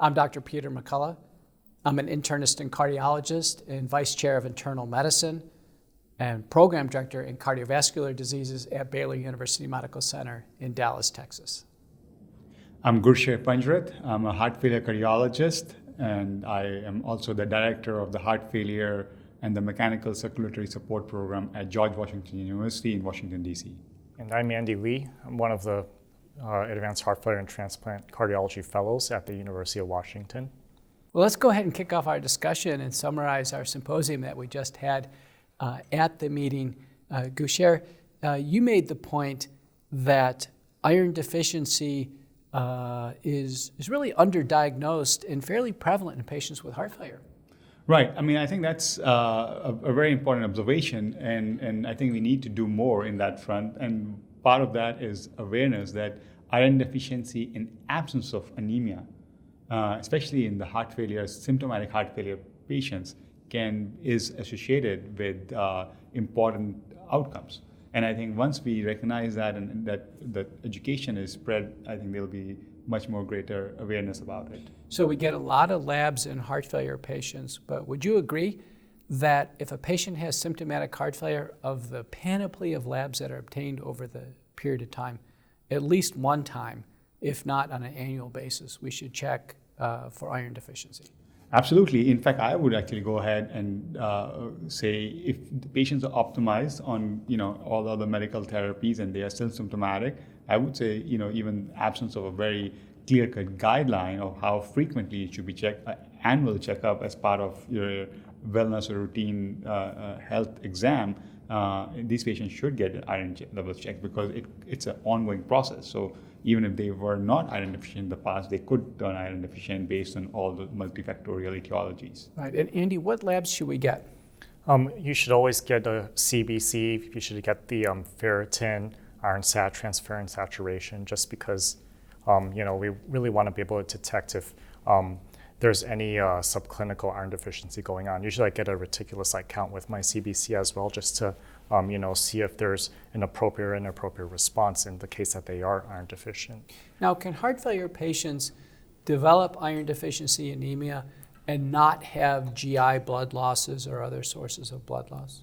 I'm Dr. Peter McCullough. I'm an internist and cardiologist and vice chair of internal medicine and program director in cardiovascular diseases at Baylor University Medical Center in Dallas, Texas. I'm McCullough Panjrath. I'm a heart failure cardiologist, and I am also the director of the heart failure and the mechanical circulatory support program at George Washington University in Washington, D.C. And I'm Andy Lee. I'm one of the Advanced Heart Failure and Transplant Cardiology Fellows at the University of Washington. Well, let's go ahead and kick off our discussion and summarize our symposium that we just had at the meeting. Gusher, you made the point that iron deficiency is really underdiagnosed and fairly prevalent in patients with heart failure. Right. I mean, I think that's a very important observation, and I think we need to do more in that front. And part of that is awareness that iron deficiency in absence of anemia, especially in the heart failure, symptomatic heart failure patients, is associated with important outcomes. And I think once we recognize that and that education is spread, I think there'll be much more greater awareness about it. So we get a lot of labs in heart failure patients, but would you agree that if a patient has symptomatic heart failure, of the panoply of labs that are obtained over the period of time, at least one time, if not on an annual basis, we should check for iron deficiency? Absolutely. In fact, I would actually go ahead and say if the patients are optimized on all the other medical therapies and they are still symptomatic, I would say even absence of a very clear-cut guideline of how frequently it should be checked, an annual checkup as part of your wellness or routine health exam, these patients should get iron levels checked because it's an ongoing process. So even if they were not iron deficient in the past, they could turn iron deficient based on all the multifactorial etiologies. Right. And Andy, what labs should we get? You should always get a CBC. You should get the ferritin, iron transferrin saturation, just because we really want to be able to detect if there's any subclinical iron deficiency going on. Usually I get a reticulocyte count with my CBC as well, just to see if there's an appropriate or inappropriate response in the case that they are iron deficient. Now, can heart failure patients develop iron deficiency anemia and not have GI blood losses or other sources of blood loss?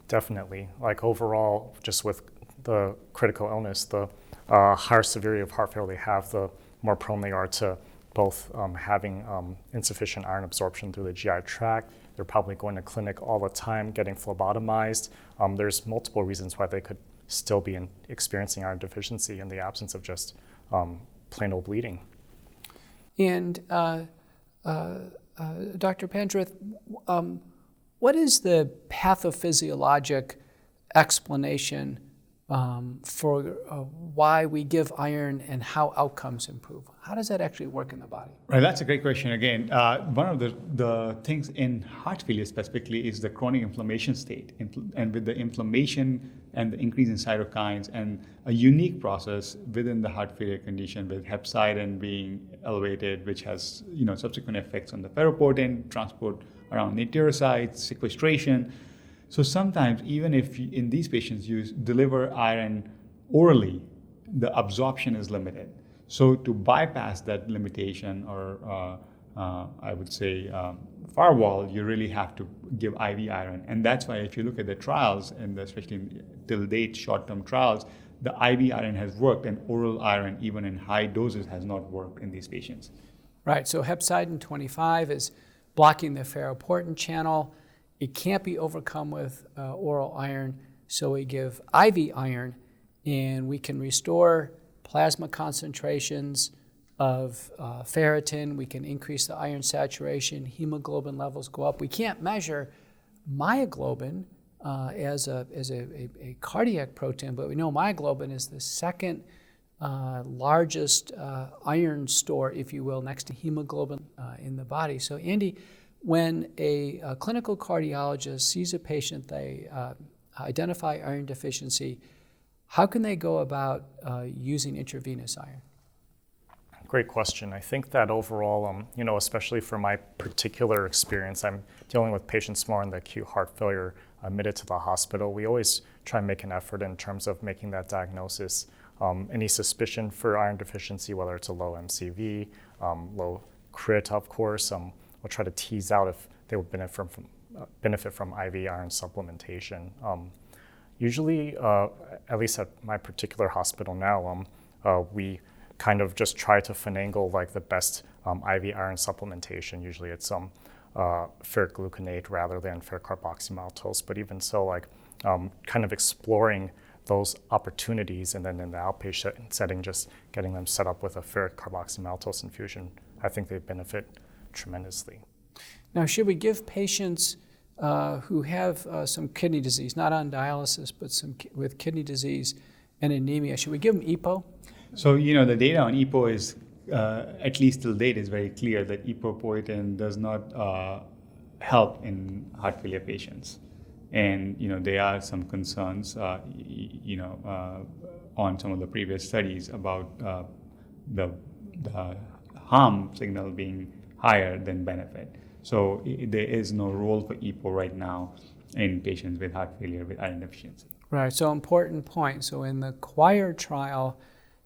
Definitely. Like overall, just with the critical illness, the higher severity of heart failure they have, the more prone they are to both having insufficient iron absorption through the GI tract. They're probably going to clinic all the time, getting phlebotomized. There's multiple reasons why they could still be experiencing iron deficiency in the absence of just plain old bleeding. And Dr. Panjrath, what is the pathophysiologic explanation for why we give iron and how outcomes improve? How does that actually work in the body? Right, that's a great question again. One of the things in heart failure specifically is the chronic inflammation state. And with the inflammation and the increase in cytokines and a unique process within the heart failure condition with hepcidin being elevated, which has subsequent effects on the ferroportin, transport around the enterocytes, sequestration. So sometimes, even if in these patients you deliver iron orally, the absorption is limited. So to bypass that limitation, or I would say firewall, you really have to give IV iron. And that's why if you look at the trials, and especially till date short-term trials, the IV iron has worked and oral iron, even in high doses, has not worked in these patients. Right, so hepcidin 25 is blocking the ferroportin channel. It can't be overcome with oral iron, so we give IV iron, and we can restore plasma concentrations of ferritin. We can increase the iron saturation. Hemoglobin levels go up. We can't measure myoglobin as a cardiac protein, but we know myoglobin is the second largest iron store, if you will, next to hemoglobin in the body. So Andy, when a clinical cardiologist sees a patient, they identify iron deficiency, how can they go about using intravenous iron? Great question. I think that overall, especially for my particular experience, I'm dealing with patients more in the acute heart failure admitted to the hospital. We always try and make an effort in terms of making that diagnosis. Any suspicion for iron deficiency, whether it's a low MCV, low crit, of course, we'll try to tease out if they would benefit from IV iron supplementation. Usually, at least at my particular hospital now, we kind of just try to finagle like the best IV iron supplementation. Usually it's ferric gluconate rather than ferric carboxymaltose. But even so, like kind of exploring those opportunities, and then in the outpatient setting, just getting them set up with a ferric carboxymaltose infusion, I think they benefit tremendously. Now, should we give patients who have some kidney disease, not on dialysis, but with kidney disease and anemia, should we give them EPO? So, the data on EPO is, at least till date, is very clear that epoprotein does not help in heart failure patients. And, there are some concerns, on some of the previous studies about the harm signal being higher than benefit. So there is no role for EPO right now in patients with heart failure with iron deficiency. Right, so important point. So in the CHOIR trial,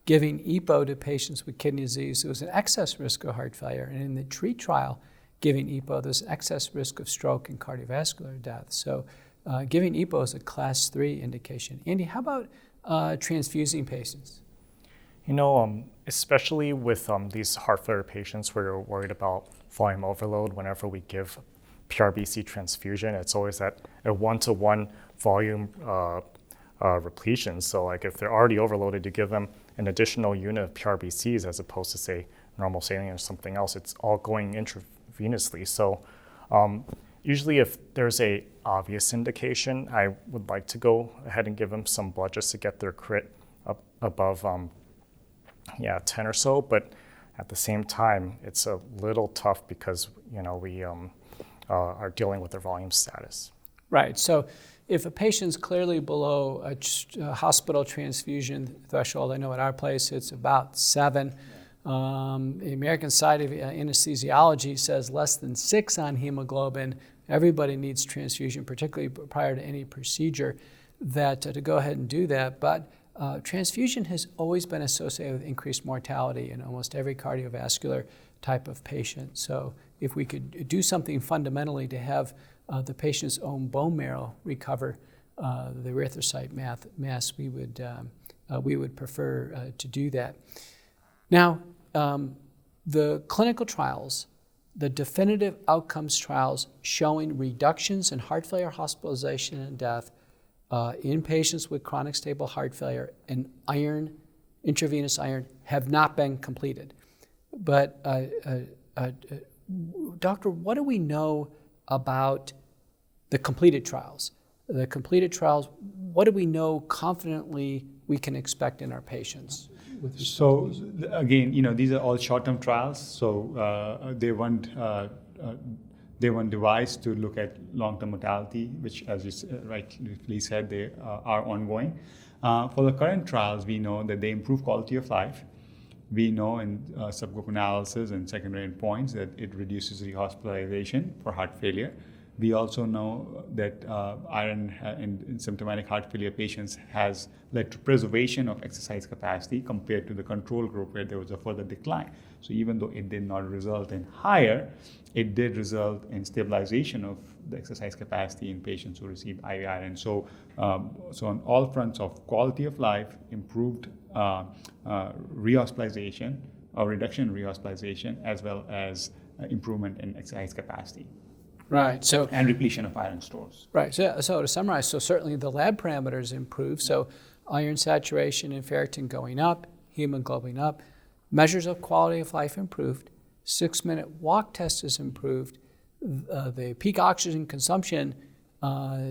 giving EPO to patients with kidney disease, there was an excess risk of heart failure. And in the TREAT trial, giving EPO, there's excess risk of stroke and cardiovascular death. So giving EPO is a class 3 indication. Andy, how about transfusing patients? Especially with these heart failure patients where you're worried about volume overload, whenever we give PRBC transfusion, it's always at a 1-to-1 volume repletion. So like if they're already overloaded, you give them an additional unit of PRBCs as opposed to, say, normal saline or something else. It's all going intravenously. So usually if there's a obvious indication, I would like to go ahead and give them some blood just to get their crit up above 10 or so. But at the same time, it's a little tough because, we are dealing with their volume status. Right. So if a patient's clearly below a hospital transfusion threshold, I know at our place it's about 7. The American Society of Anesthesiology says less than 6 on hemoglobin. Everybody needs transfusion, particularly prior to any procedure, to go ahead and do that. But transfusion has always been associated with increased mortality in almost every cardiovascular type of patient. So if we could do something fundamentally to have the patient's own bone marrow recover the erythrocyte mass, we would prefer to do that. Now, the clinical trials, the definitive outcomes trials showing reductions in heart failure, hospitalization, and death in patients with chronic stable heart failure and intravenous iron have not been completed. But Doctor, what do we know about the completed trials? The completed trials, what do we know confidently we can expect in our patients? So again, these are all short-term trials. So they weren't devised to look at long-term mortality, which, as you rightly said, they are ongoing. For the current trials, we know that they improve quality of life. We know in subgroup analysis and secondary endpoints that it reduces rehospitalization for heart failure. We also know that iron in symptomatic heart failure patients has led to preservation of exercise capacity compared to the control group where there was a further decline. So even though it did not result in higher, it did result in stabilization of the exercise capacity in patients who received IV iron. So on all fronts of quality of life, improved rehospitalization or reduction in rehospitalization, as well as improvement in exercise capacity. Right. So and repletion of iron stores. Right. So to summarize, so certainly the lab parameters improve. So iron saturation and ferritin going up, hemoglobin up, measures of quality of life improved, 6-minute walk test is improved. The peak oxygen consumption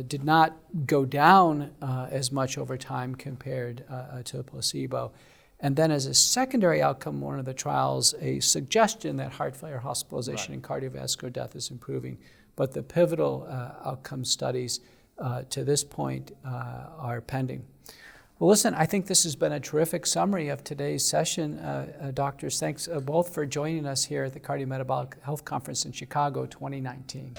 did not go down as much over time compared to the placebo. And then as a secondary outcome, one of the trials, a suggestion that heart failure, hospitalization, and cardiovascular death is improving. But the pivotal outcome studies to this point are pending. Well, listen, I think this has been a terrific summary of today's session. Doctors, thanks both for joining us here at the Cardiometabolic Health Conference in Chicago 2019.